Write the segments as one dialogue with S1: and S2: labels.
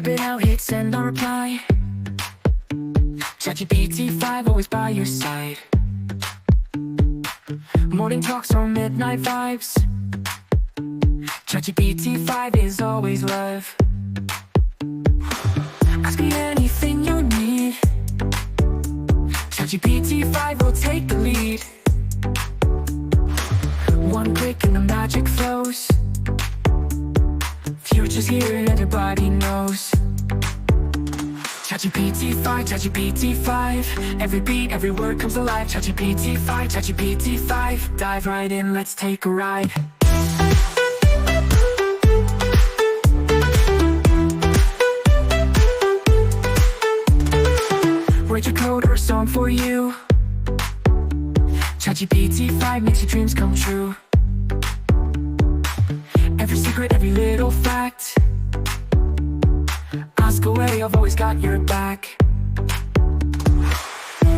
S1: it out, hit send, no reply. ChatGPT 5 always by your side. Morning talks or midnight vibes. ChatGPT 5 is always love. Ask me anything you need. ChatGPT 5 will take the lead. One click and the magic flows. Future's here and everybody knows. ChatGPT 5, ChatGPT 5. Every beat, every word comes alive. ChatGPT 5, ChatGPT 5. Dive right in, let's take a ride. Write your code or a song for you. ChatGPT 5 makes your dreams come true. Every secret, every little fact. Ask away, I've always got your back.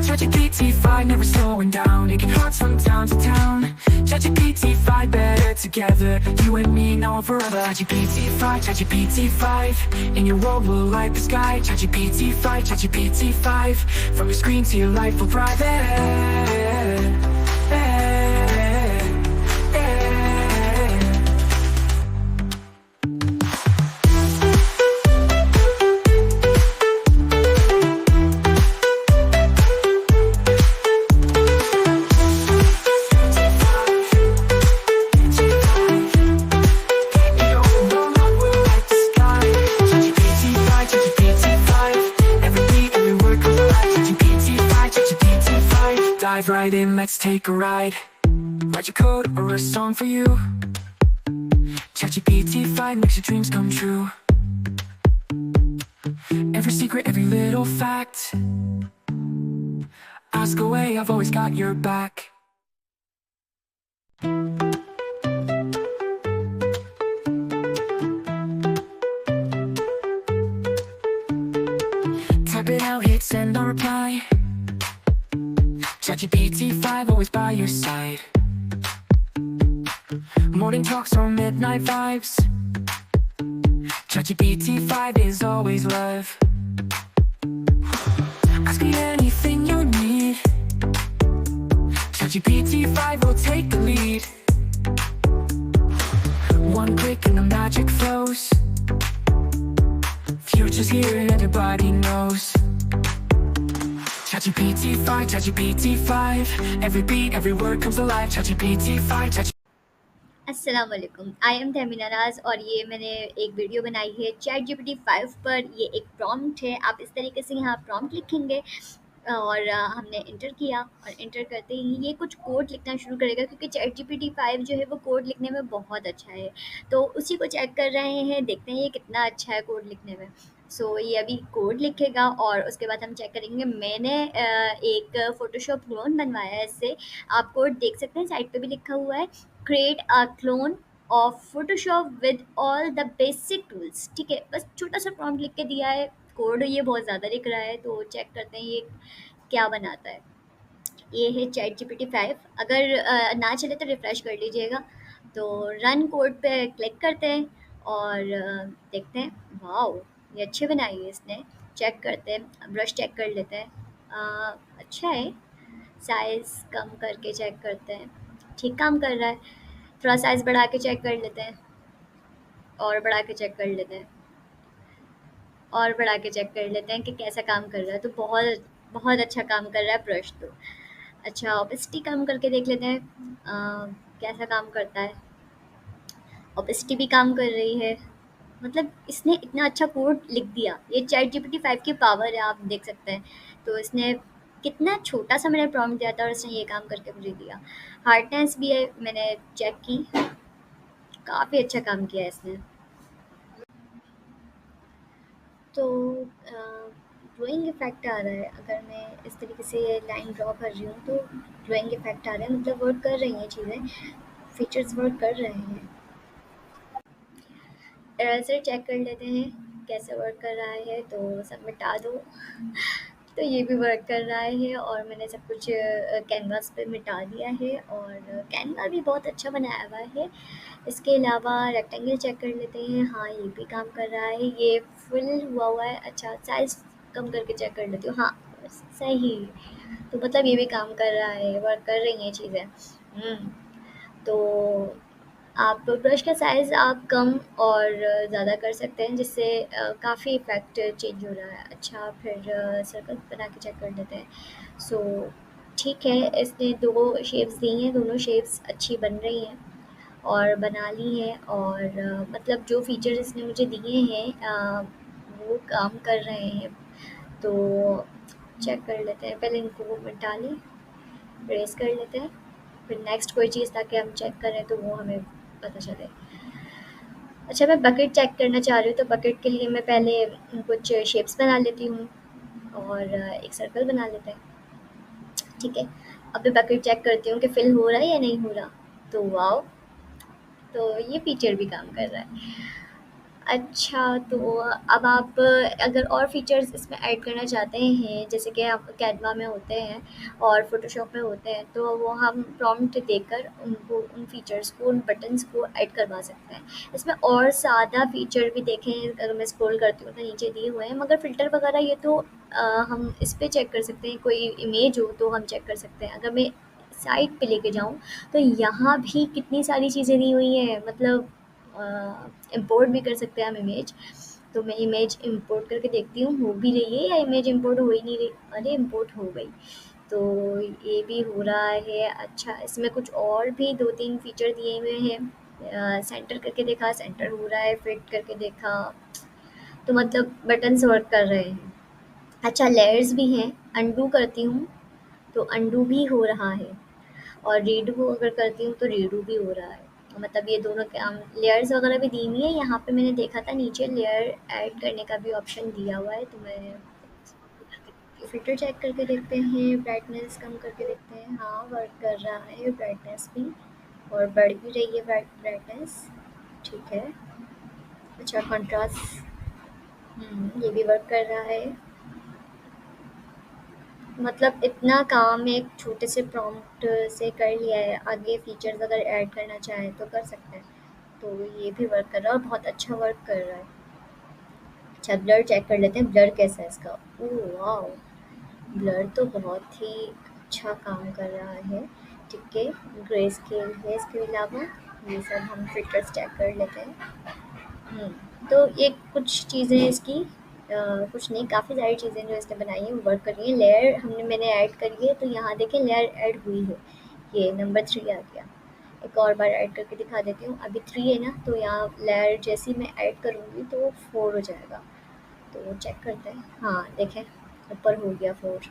S1: ChatGPT 5 never slowing down, making hearts from town to town. ChatGPT 5 better together, you and me now forever. ChatGPT 5, ChatGPT 5. In your world will light the sky. ChatGPT 5, ChatGPT 5. From your screen to your life will private. Dive right in, let's take a ride. Write your code or a song for you. ChatGPT 5 makes your dreams come true. Every secret, every little fact. Ask away, I've always got your back. Type it out, hit send, no reply. ChatGPT 5 always by your side. Morning talks or midnight vibes. ChatGPT 5 is always love. Ask me anything you need. ChatGPT 5 will take the lead. One click and the magic flows. Future's here and everybody knows. ChatGPT 5, ChatGPT 5. Every beat, every word comes alive. ChatGPT 5,
S2: अस्सलाम वालेकुम, I am Tahmina नाज और ये मैंने एक video बनाई है chat GPT 5 पर। ये एक प्रॉम्प्ट है, आप इस तरीके से यहाँ प्रॉम्प्ट लिखेंगे और हमने इंटर किया और इंटर करते ही ये कुछ कोड लिखना शुरू करेगा, क्योंकि चैट जीपीटी 5 जो है वो कोड लिखने में बहुत अच्छा है। तो उसी को चेक कर रहे हैं, देखते हैं ये कितना अच्छा है कोड लिखने में। सो ये अभी कोड लिखेगा और उसके बाद हम चेक करेंगे। मैंने एक फ़ोटोशॉप क्लोन बनवाया है इससे, आप कोड देख सकते हैं, साइड पे भी लिखा हुआ है, create a clone of Photoshop with all the basic tools. ठीक है, बस छोटा सा प्रॉम्प्ट लिख के दिया है। कोड ये बहुत ज़्यादा लिख रहा है, तो चेक करते हैं ये क्या बनाता है। ये है चैट जीपीटी 5। अगर ना चले तो रिफ़्रेश कर लीजिएगा। तो रन कोड पे क्लिक करते हैं और देखते हैं। वाओ, ये अच्छे बनाई है इसने। चेक करते हैं, ब्रश चेक कर लेते हैं। अच्छा है। साइज़ कम करके चेक करते हैं, ठीक काम कर रहा है। थोड़ा साइज़ बढ़ा के चेक कर लेते हैं और बढ़ा के चेक कर लेते हैं और बढ़ा के चेक कर लेते हैं कि कैसा काम कर रहा है। तो बहुत बहुत अच्छा काम कर रहा है ब्रश तो। अच्छा, ओपेसिटी कम करके देख लेते हैं कैसा काम करता है। ओपेसिटी भी काम कर रही है। मतलब इसने इतना अच्छा कोड लिख दिया। ये चैट जीपीटी 5 की पावर है, आप देख सकते हैं। तो इसने कितना छोटा सा मैंने प्रॉम्प्ट दिया था और इसने ये काम करके मुझे दिया। हार्डनेस भी है, मैंने चेक की, काफ़ी अच्छा काम किया है इसने। तो ड्राइंग इफ़ेक्ट आ रहा है। अगर मैं इस तरीके से लाइन ड्रॉ कर रही हूँ तो ड्राइंग इफ़ेक्ट आ रहा है, मतलब वर्क कर रही हैं चीज़ें, फीचर्स वर्क कर रहे हैं। एरर चेक कर लेते हैं कैसे वर्क कर रहा है, तो सब मिटा दो। तो ये भी वर्क कर रहा है और मैंने सब कुछ कैनवास पे मिटा दिया है और कैनवा भी बहुत अच्छा बनाया हुआ है। इसके अलावा रेक्टेंगल चेक कर लेते हैं। हाँ, ये भी काम कर रहा है। ये फुल हुआ है। अच्छा, साइज़ कम करके चेक कर लेती हूँ। हाँ, सही। तो मतलब ये भी काम कर रहा है, वर्क कर रही हैं चीज़ें। तो आप ब्रश का साइज़ आप कम और ज़्यादा कर सकते हैं, जिससे काफ़ी इफ़ेक्ट चेंज हो रहा है। अच्छा, फिर सर्कल बना के चेक कर लेते हैं। सो ठीक है, इसने 2 शेप्स दी हैं, दोनों शेप्स अच्छी बन रही हैं और बना ली हैं और मतलब जो फीचर्स इसने मुझे दिए हैं वो काम कर रहे हैं। तो चेक कर लेते हैं, पहले इनको मिटा लें, इरेज़ कर लेते हैं, फिर नेक्स्ट कोई चीज़ ताकि हम चेक करें तो वो हमें पता चले। अच्छा, मैं बकेट चेक करना चाह रही हूँ, तो बकेट के लिए मैं पहले कुछ शेप्स बना लेती हूँ और एक सर्कल बना लेते हैं। ठीक है, अब मैं बकेट चेक करती हूँ कि फिल हो रहा है या नहीं हो रहा। तो वाओ! तो ये फीचर भी काम कर रहा है। अच्छा, तो अब आप अगर और फीचर्स इसमें ऐड करना चाहते हैं, जैसे कि आप कैनवा में होते हैं और फ़ोटोशॉप में होते हैं, तो वो हम प्रॉम्प्ट देकर उनको, उन फीचर्स को, उन बटन्स को ऐड करवा सकते हैं। इसमें और ज़्यादा फीचर भी देखें, अगर मैं स्क्रॉल करती हूँ तो नीचे दिए हुए हैं, मगर फ़िल्टर वगैरह ये तो हम इस पे चेक कर सकते हैं। कोई इमेज हो तो हम चेक कर सकते हैं। अगर मैं साइड पे लेके जाऊँ तो यहाँ भी कितनी सारी चीज़ें दी हुई हैं, मतलब इम्पोर्ट भी कर सकते हैं हम इमेज। तो मैं इमेज इम्पोर्ट करके देखती हूँ हो भी रही है या इमेज इम्पोर्ट हो ही नहीं रही। अरे, इम्पोर्ट हो गई, तो ये भी हो रहा है। अच्छा, इसमें कुछ और भी 2-3 फीचर दिए हुए हैं। सेंटर करके देखा, सेंटर हो रहा है, फिट करके देखा, तो मतलब बटन्स वर्क कर रहे हैं। अच्छा, लेयर्स भी हैं, अंडू करती हूँ तो अंडू भी हो रहा है और रीडू अगर करती हूँ तो रीडू भी हो रहा है। मतलब ये दोनों काम, लेयर्स वगैरह भी दी हुई है। यहाँ पे मैंने देखा था नीचे लेयर ऐड करने का भी ऑप्शन दिया हुआ है, तो मैं फ़िल्टर चेक करके देखते हैं, ब्राइटनेस कम करके देखते हैं। हाँ, वर्क कर रहा है ब्राइटनेस भी और बढ़ भी रही है ब्राइटनेस। ठीक है। अच्छा, कंट्रास्ट ये भी वर्क कर रहा है। मतलब इतना काम एक छोटे से प्रॉम्प्ट से कर लिया है। आगे फीचर्स अगर ऐड करना चाहें तो कर सकते हैं। तो ये भी वर्क कर रहा है और बहुत अच्छा वर्क कर रहा है। अच्छा, ब्लर चेक कर लेते हैं, ब्लर कैसा है इसका। Oh wow! ब्लर तो बहुत ही अच्छा काम कर रहा है। ठीक है, ग्रे स्केल है इसके अलावा। ये सब हम फ़िल्टर्स चेक कर लेते हैं। तो ये कुछ चीज़ें इसकी कुछ नहीं, काफ़ी सारी चीज़ें जो इसने बनाई हैं वो वर्क कर रही हैं। लेयर मैंने ऐड करी है, तो यहाँ देखें लेयर ऐड हुई है। ये नंबर 3 आ गया। एक और बार ऐड करके दिखा देती हूँ। अभी 3 है ना, तो यहाँ लेयर जैसी मैं ऐड करूँगी तो 4 हो जाएगा। तो चेक करते हैं। हाँ, देखें ऊपर हो गया 4।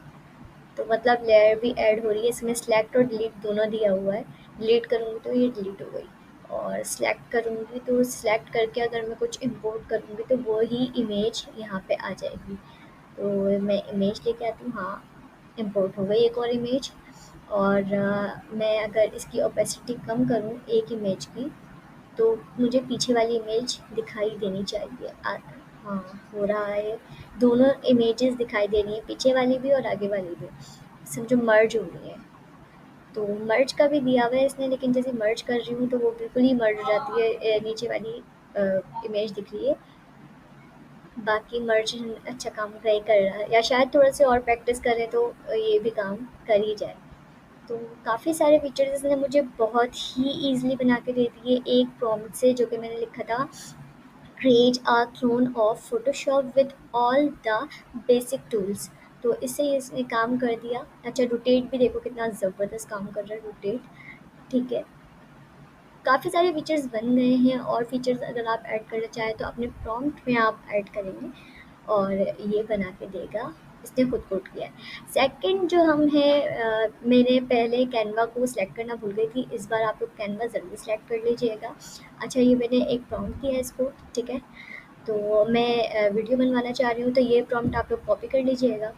S2: तो मतलब लेयर भी ऐड हो रही है। इसमें सेलेक्ट और डिलीट दोनों दिया हुआ है। डिलीट करूँगी तो ये डिलीट हो गई और सेलेक्ट करूँगी तो सेलेक्ट करके अगर मैं कुछ इंपोर्ट करूँगी तो वो ही इमेज यहाँ पे आ जाएगी। तो मैं इमेज लेके आती हूँ। हाँ, इंपोर्ट हो गई एक और इमेज। और मैं अगर इसकी ओपेसिटी कम करूँ एक इमेज की, तो मुझे पीछे वाली इमेज दिखाई देनी चाहिए। हाँ, हो रहा है। दोनों इमेजेस दिखाई दे रही हैं, पीछे वाली भी और आगे वाली भी। समझो मर्ज हो रही है। तो मर्ज का भी दिया हुआ है इसने, लेकिन जैसे मर्ज कर रही हूँ तो वो बिल्कुल ही मर्ज हो जाती है। नीचे वाली इमेज दिख रही है, बाकी मर्ज अच्छा काम नहीं कर रहा है। या शायद थोड़ा सा और प्रैक्टिस करें तो ये भी काम कर ही जाए। तो काफ़ी सारे फीचर्स इसने मुझे बहुत ही ईज़िली बना के दे दिए एक प्रॉम्प्ट से, जो कि मैंने लिखा था, create a clone of Photoshop with all the basic tools. तो इससे इसने काम कर दिया। अच्छा, रोटेट भी देखो कितना ज़बरदस्त काम कर रहा है रोटेट। ठीक है, काफ़ी सारे फीचर्स बन गए हैं और फीचर्स अगर आप ऐड करना चाहें तो अपने प्रॉम्प्ट में आप ऐड करेंगे और ये बना के देगा। इसने खुद कोड किया है। सेकंड जो हम मैंने पहले कैनवा को सिलेक्ट करना भूल गई थी। इस बार आप लोग कैनवा ज़रूर सिलेक्ट कर लीजिएगा। अच्छा, ये मैंने एक प्रॉम्प्ट दिया है इसको। ठीक है, तो मैं वीडियो बनवाना चाह रही हूँ, तो ये प्रॉम्प्ट आप लोग कॉपी कर लीजिएगा।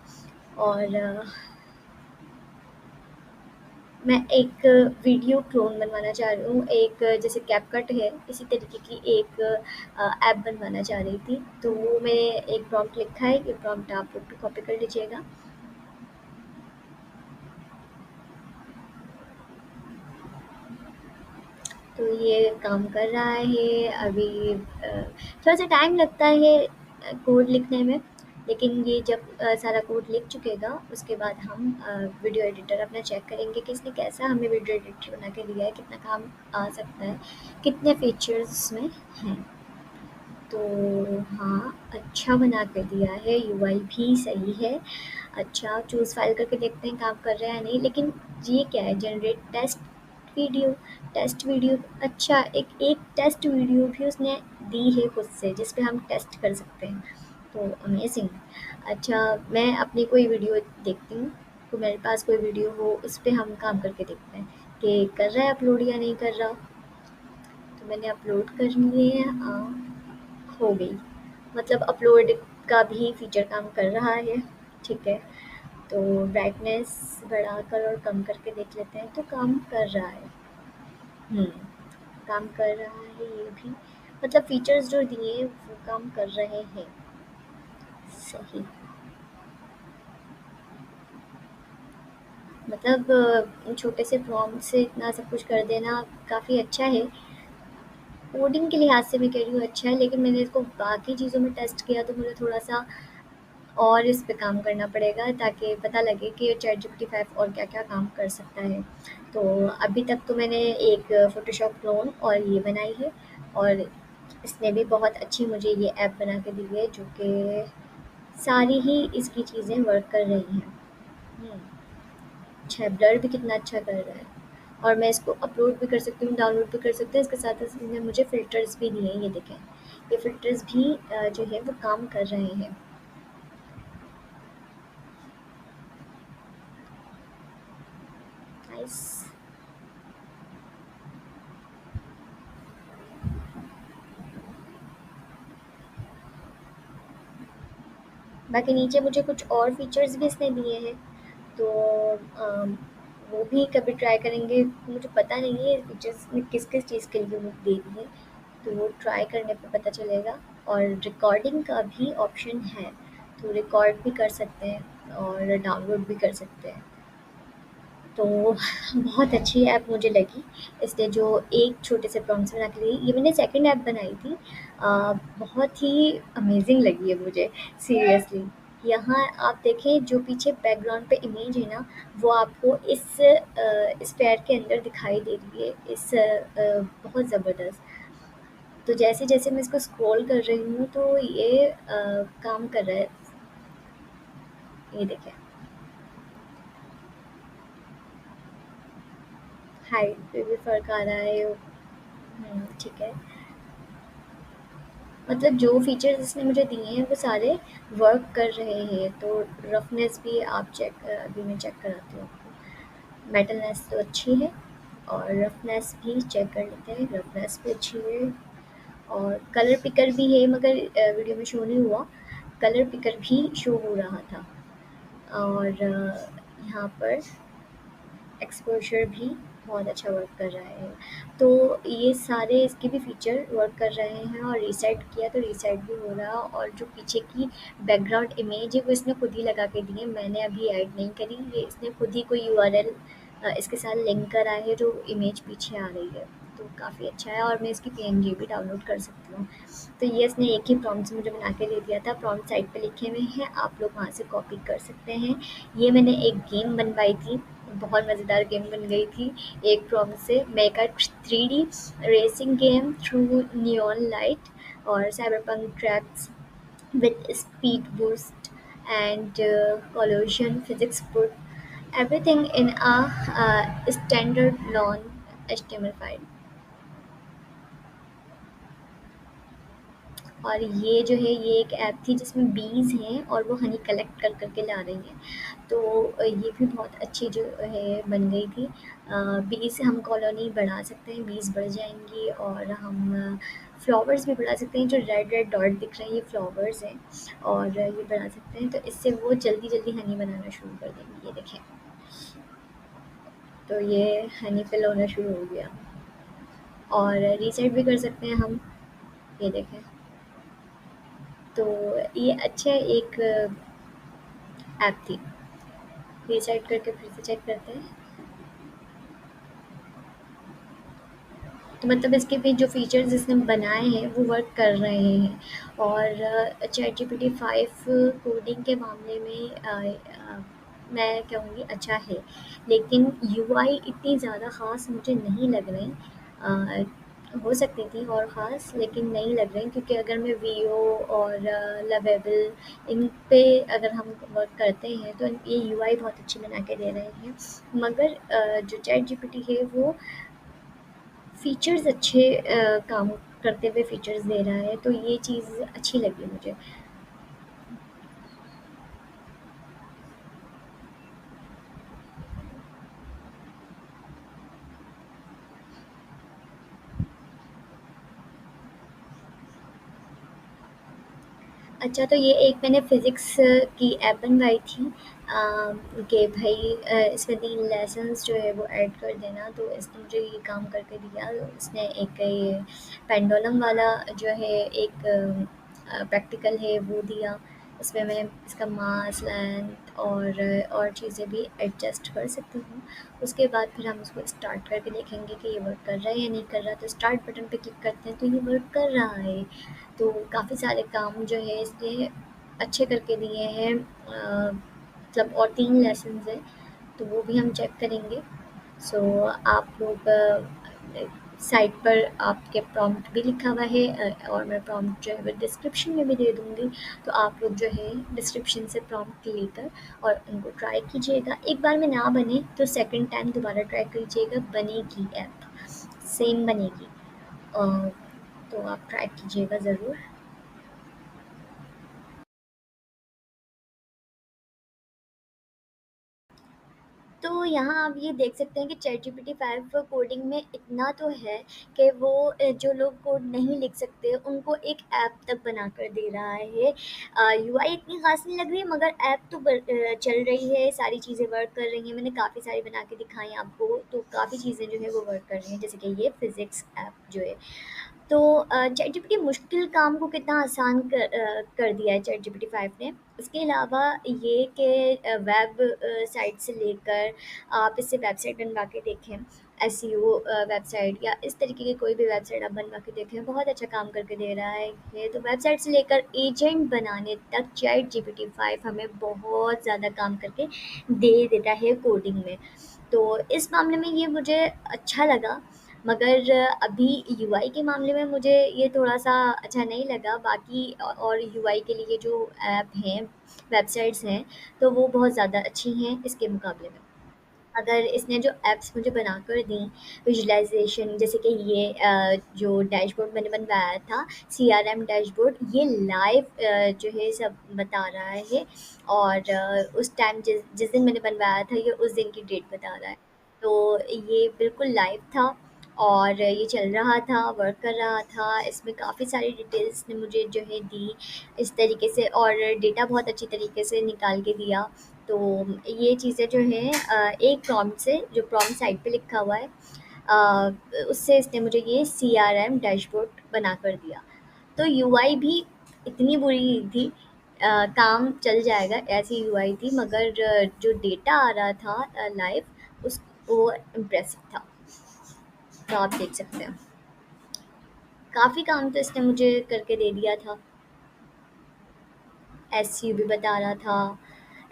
S2: और मैं एक वीडियो क्लोन बनवाना चाह रही हूँ। एक जैसे कैपकट है, इसी तरीके की एक ऐप बनवाना चाह रही थी। तो वो मैंने एक प्रॉम्प्ट लिखा है। ये प्रॉम्प्ट आप लोग भी कॉपी कर लीजिएगा तो ये काम कर रहा है अभी। थोड़ा सा टाइम लगता है कोड लिखने में, लेकिन ये जब सारा कोड लिख चुकेगा उसके बाद हम वीडियो एडिटर अपना चेक करेंगे कि इसने कैसा हमें वीडियो एडिटर बना के दिया है, कितना काम आ सकता है, कितने फीचर्स इसमें हैं। तो हाँ, अच्छा बना के दिया है, यूआई भी सही है। अच्छा, चूज़ फाइल करके देखते हैं काम कर रहा है या नहीं। लेकिन ये क्या है, जनरेट वीडियो टेस्ट वीडियो। अच्छा, एक एक टेस्ट वीडियो भी उसने दी है खुद से, जिस पे हम टेस्ट कर सकते हैं। तो अमेजिंग। अच्छा, मैं अपनी कोई वीडियो देखती हूँ, तो मेरे पास कोई वीडियो हो उस पे हम काम करके देखते हैं कि कर रहा है अपलोड या नहीं कर रहा। तो मैंने अपलोड कर ली है, हो गई। मतलब अपलोड का भी फीचर काम कर रहा है। ठीक है, तो ब्राइटनेस बढ़ाकर और कम करके देख लेते हैं, तो काम कर रहा है। हुँ, काम कर रहा है ये भी। मतलब फीचर्स जो दिए हैं वो काम कर रहे हैं। सही। मतलब छोटे से प्रॉम्प्ट से इतना सब कुछ कर देना काफ़ी अच्छा है। कोडिंग के लिहाज से मैं कह रही हूँ अच्छा है, लेकिन मैंने इसको बाकी चीज़ों में टेस्ट किया तो मुझे थोड़ा-सा और इस पे काम करना पड़ेगा, ताकि पता लगे कि चैटजीपीटी 5 और क्या-क्या काम कर सकता है। तो अभी तक तो मैंने एक फ़ोटोशॉप क्लोन और ये बनाई है, और इसने भी बहुत अच्छी मुझे ये ऐप बना के दी है, जो कि सारी ही इसकी चीज़ें वर्क कर रही हैं। हुँ, अच्छा, ब्लर भी कितना अच्छा कर रहा है, और मैं इसको अपलोड भी कर सकती हूँ, डाउनलोड भी कर सकते हैं। इसके साथ इसने मुझे फ़िल्टर्स भी दिए हैं, ये देखें। ये फ़िल्टर्स भी जो है वो काम कर रहे हैं। नाइस। बाकी नीचे मुझे कुछ और फीचर्स भी इसने दिए हैं, तो वो भी कभी ट्राई करेंगे। मुझे पता नहीं है ये फीचर्स ने किस-किस चीज़ के लिए वो दे दिए, तो वो ट्राई करने पे पता चलेगा। और रिकॉर्डिंग का भी ऑप्शन है, तो रिकॉर्ड भी कर सकते हैं और डाउनलोड भी कर सकते हैं। तो बहुत अच्छी ऐप मुझे लगी। इसने जो एक छोटे से प्रॉम्प्ट से बना के दी, ये मैंने सेकंड ऐप बनाई थी। बहुत ही अमेज़िंग लगी है मुझे, सीरियसली। यहाँ आप देखें, जो पीछे बैकग्राउंड पे इमेज है ना, वो आपको इस स्फेयर के अंदर दिखाई दे रही है। बहुत ज़बरदस्त। तो जैसे-जैसे मैं इसको स्क्रॉल कर रही हूँ तो ये काम कर रहा है। ये देखें, हाइट पे भी फ़र्क आ रहा है। ठीक है। मतलब जो फीचर्स इसने मुझे दिए हैं वो सारे वर्क कर रहे हैं। तो रफनेस भी आप अभी मैं चेक कराती हूँ आपको। मेटलनेस तो अच्छी है, और रफनेस भी चेक कर लेते हैं। रफनेस भी अच्छी है, और कलर पिकर भी है, मगर वीडियो में शो नहीं हुआ। कलर पिकर भी शो हो रहा था। और यहाँ पर एक्सपोज़र भी बहुत अच्छा वर्क कर रहा है। तो ये सारे इसके भी फ़ीचर वर्क कर रहे हैं, और रीसेट किया तो रीसेट भी हो रहा, और जो पीछे की बैकग्राउंड इमेज है वो इसने खुद ही लगा के दी है, मैंने अभी ऐड नहीं करी। ये इसने खुद ही कोई यूआरएल इसके साथ लिंक करा है, जो इमेज पीछे आ रही है। तो काफ़ी अच्छा है, और मैं इसकी पीएनजी भी डाउनलोड कर सकती हूँ। तो ये इसने एक ही प्रॉम्प्ट से मुझे बना के दे दिया था। प्रॉम्प्ट साइट पे लिखे हुए हैं, आप लोग वहाँ से कॉपी कर सकते हैं। ये मैंने एक गेम बनवाई थी, बहुत मज़ेदार गेम बन गई थी एक प्रॉम्प्ट से। Make a 3D racing game through neon light, और cyberpunk tracks with speed boost and collision physics put everything in a standard long HTML file। और ये जो है, ये एक ऐप थी जिसमें बीज़ हैं, और वो हनी कलेक्ट कर करके ला रही हैं। तो ये भी बहुत अच्छी जो है बन गई थी। बीज़ से हम कॉलोनी बढ़ा सकते हैं, बीज़ बढ़ जाएंगी, और हम फ्लावर्स भी बढ़ा सकते हैं। जो रेड रेड डॉट दिख रहे हैं ये फ्लावर्स हैं, और ये बढ़ा सकते हैं, तो इससे वो जल्दी जल्दी हनी बनाना शुरू कर देंगी। ये देखें, तो ये हनी फिल होना शुरू हो गया। और रीसेट भी कर सकते हैं हम, ये देखें। तो ये अच्छा एक ऐप थी। रीसेट करके फिर से चेक करते हैं। तो मतलब इसके भी जो फ़ीचर्स इसने बनाए हैं वो वर्क कर रहे हैं। और चैटजीपीटी 5 कोडिंग के मामले में मैं कहूँगी अच्छा है, लेकिन यूआई इतनी ज़्यादा ख़ास मुझे नहीं लग रही। हो सकती थी और ख़ास, लेकिन नहीं लग रही, क्योंकि अगर मैं वीओ और लवेबल इन पे अगर हम वर्क करते हैं तो ये यूआई बहुत अच्छी बना के दे रहे हैं। मगर जो चैट जीपीटी है वो फ़ीचर्स अच्छे काम करते हुए फ़ीचर्स दे रहा है, तो ये चीज़ अच्छी लगी मुझे। अच्छा, तो ये एक मैंने फ़िज़िक्स की ऐप बनवाई थी कि भई इसमें 3 लेसन्स जो है वो ऐड कर देना, तो इसने मुझे ये काम करके दिया। इसने एक ये पेंडुलम वाला जो है एक प्रैक्टिकल है वो दिया। इसमें मैं इसका मास, लेंथ और चीज़ें भी एडजस्ट कर सकती हूँ। उसके बाद फिर हम उसको स्टार्ट करके देखेंगे कि ये वर्क कर रहा है या नहीं कर रहा। तो स्टार्ट बटन पे क्लिक करते हैं तो ये वर्क कर रहा है। तो काफ़ी सारे काम जो है इसने अच्छे करके दिए हैं, मतलब और 3 लेसन्स हैं, तो वो भी हम चेक करेंगे। सो आप लोग साइट पर आपके प्रॉम्प्ट भी लिखा हुआ है, और मैं प्रॉम्प्ट जो है वो डिस्क्रिप्शन में भी दे दूँगी, तो आप लोग जो है डिस्क्रिप्शन से प्रॉम्प्ट लेकर और उनको ट्राई कीजिएगा। एक बार में ना बने तो सेकंड टाइम दोबारा ट्राई कीजिएगा, बनेगी ऐप, सेम बनेगी। तो आप ट्राई कीजिएगा ज़रूर। तो यहाँ आप ये देख सकते हैं कि चैटजीपीटी 5 कोडिंग में इतना तो है कि वो जो लोग कोड नहीं लिख सकते उनको एक ऐप तक बनाकर दे रहा है। यूआई इतनी ख़ास नहीं लग रही है, मगर ऐप तो चल रही है, सारी चीज़ें वर्क कर रही हैं। मैंने काफ़ी सारी बना के दिखाई आपको, तो काफ़ी चीज़ें जो है वो वर्क कर रही हैं, जैसे कि ये फिज़िक्स ऐप जो है। तो चैटजीपीटी मुश्किल काम को कितना आसान कर दिया है चैटजीपीटी 5 ने। इसके अलावा ये कि वेब साइट से लेकर आप इससे वेबसाइट बनवा के देखें, एसईओ वेबसाइट या इस तरीके की कोई भी वेबसाइट आप बनवा के देखें, बहुत अच्छा काम करके दे रहा है ये। तो वेबसाइट से लेकर एजेंट बनाने तक चैटजीपीटी 5 हमें बहुत ज़्यादा काम करके दे देता है कोडिंग में। तो इस मामले में ये मुझे अच्छा लगा, मगर अभी यूआई के मामले में मुझे ये थोड़ा-सा अच्छा नहीं लगा। बाकी और यूआई के लिए जो ऐप हैं, वेबसाइट्स हैं, तो वो बहुत ज़्यादा अच्छी हैं इसके मुकाबले में। अगर इसने जो ऐप्स मुझे बनाकर दी, विजुअलाइज़ेशन, जैसे कि ये जो डैशबोर्ड मैंने बनवाया था, सीआरएम डैशबोर्ड, ये लाइव जो है सब बता रहा है, और उस टाइम जिस जिस दिन मैंने बनवाया था ये उस दिन की डेट बता रहा है। तो ये बिल्कुल लाइव था और ये चल रहा था, वर्क कर रहा था। इसमें काफ़ी सारी डिटेल्स ने मुझे जो है दी इस तरीके से, और डेटा बहुत अच्छी तरीके से निकाल के दिया। तो ये चीज़ें जो हैं एक प्रॉम्प्ट से, जो प्रॉम्प्ट साइट पे लिखा हुआ है, उससे इसने मुझे ये सीआरएम डैशबोर्ड बना कर दिया। तो यूआई भी इतनी बुरी नहीं थी, काम चल जाएगा ऐसी यूआई थी, मगर जो डेटा आ रहा था लाइव, उस वो इम्प्रेसिव था। तो आप देख सकते हैं काफ़ी काम तो इसने मुझे करके दे दिया था। एसईओ भी बता रहा था,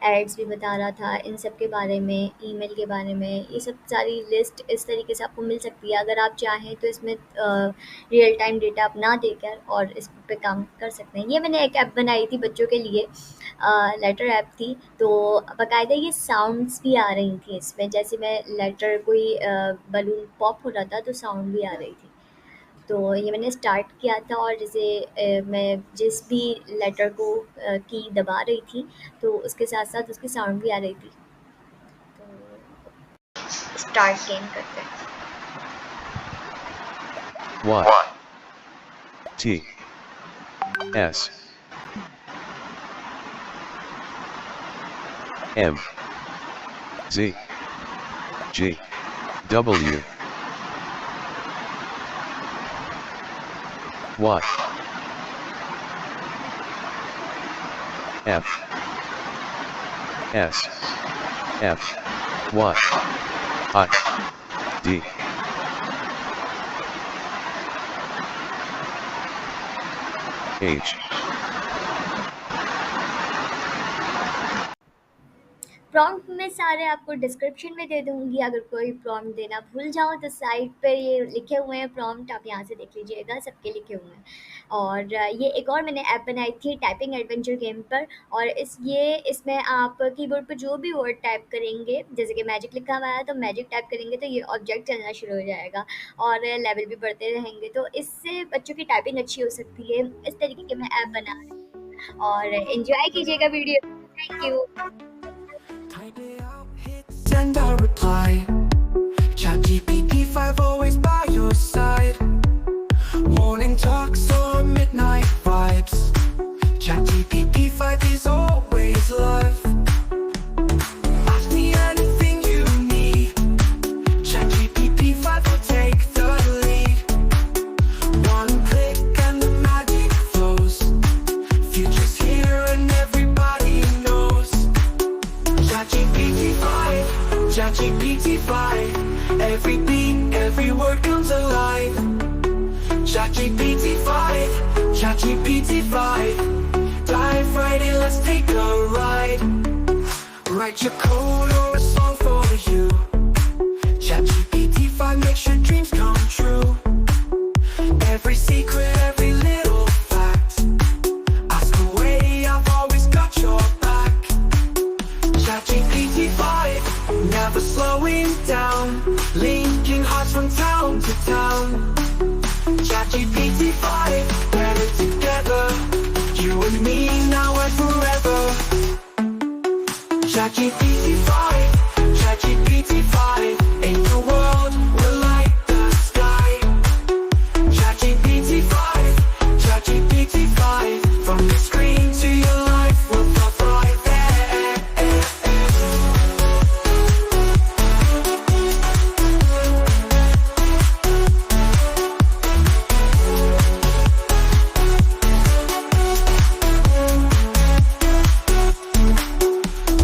S2: एड्स भी बता रहा था, इन सब के बारे में, ईमेल के बारे में, ये सब सारी लिस्ट इस तरीके से आपको मिल सकती है। अगर आप चाहें तो इसमें रियल टाइम डेटा आप ना देकर और इस पे काम कर सकते हैं। ये मैंने एक ऐप बनाई थी बच्चों के लिए, लेटर ऐप थी, तो बाकायदा ये साउंड्स भी आ रही थी इसमें, जैसे मैं लेटर कोई बलून पॉप हो रहा था तो साउंड भी आ रही थी। तो ये मैंने स्टार्ट किया था, और जैसे मैं जिस भी लेटर को की दबा रही थी तो उसके साथ-साथ उसकी साउंड भी आ रही थी। तो स्टार्ट गेम करते हैं।
S3: Y T S M Z G W Y F S F Y I D H.
S2: Prompt में सारे आपको डिस्क्रिप्शन में दे दूँगी, अगर कोई प्रॉम्प्ट देना भूल जाओ तो साइट पे ये लिखे हुए हैं प्रॉम्प्ट, आप यहाँ से देख लीजिएगा, सबके लिखे हुए हैं। और ये एक और मैंने ऐप बनाई थी टाइपिंग एडवेंचर गेम पर, और इसमें आप कीबोर्ड पर जो भी वर्ड टाइप करेंगे, जैसे कि मैजिक लिखा हुआ है तो मैजिक टाइप करेंगे तो ये ऑब्जेक्ट चलना शुरू हो जाएगा और लेवल भी बढ़ते रहेंगे, तो इससे बच्चों की टाइपिंग अच्छी हो सकती है। इस तरीके के मैं ऐप बना रही हूँ और एंजॉय कीजिएगा video. Thank you.
S1: Type it out, hit send a reply. ChatGPT 5 always by your side. Morning talks or midnight vibes. ChatGPT 5 is always live. Ask me anything you need. ChatGPT 5 will take the lead. One click and the magic flows. Future's here and everybody knows. ChatGPT 5, ChatGPT 5. Every beat, every word comes alive. ChatGPT 5, ChatGPT 5. Dive right in, let's take a ride. Write your code or a song for you. ChatGPT 5 makes your dreams come true. Every secret, every little fact. Ask away, I've always got your back. ChatGPT 5, never slowing down, linking hearts from town to town. ChatGPT 5, better together, you and me now and forever. ChatGPT 5, ChatGPT 5, in your world we're like the sky. ChatGPT 5, ChatGPT 5, from the screen to your life we'll fly there.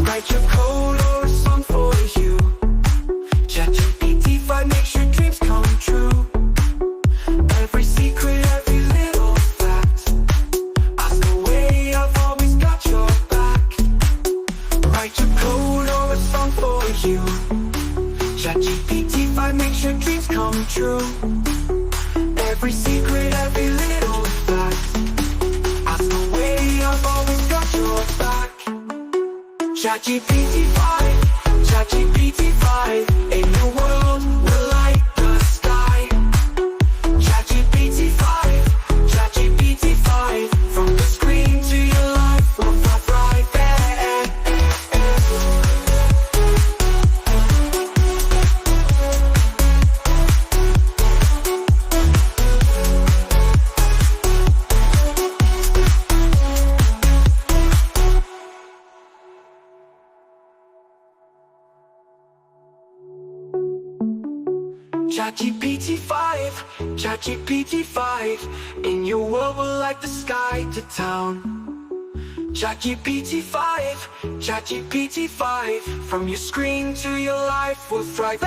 S1: Write your code or a song for you. ChatGPT 5 makes your dreams come true. Every secret, every little fact. Ask away, I've always got your back. Write your code or a song for you. ChatGPT 5 makes your dreams come true. Every secret, every little fact. Ask away, I've always got your back. ChatGPT 5, ChatGPT 5, in your world we're like the sky. ChatGPT 5, ChatGPT 5, from the screen to your life we'll fly right there. ChatGPT 5, ChatGPT 5, in your world we're like the sky to town. ChatGPT 5, ChatGPT 5, from your screen to your life we'll thrive.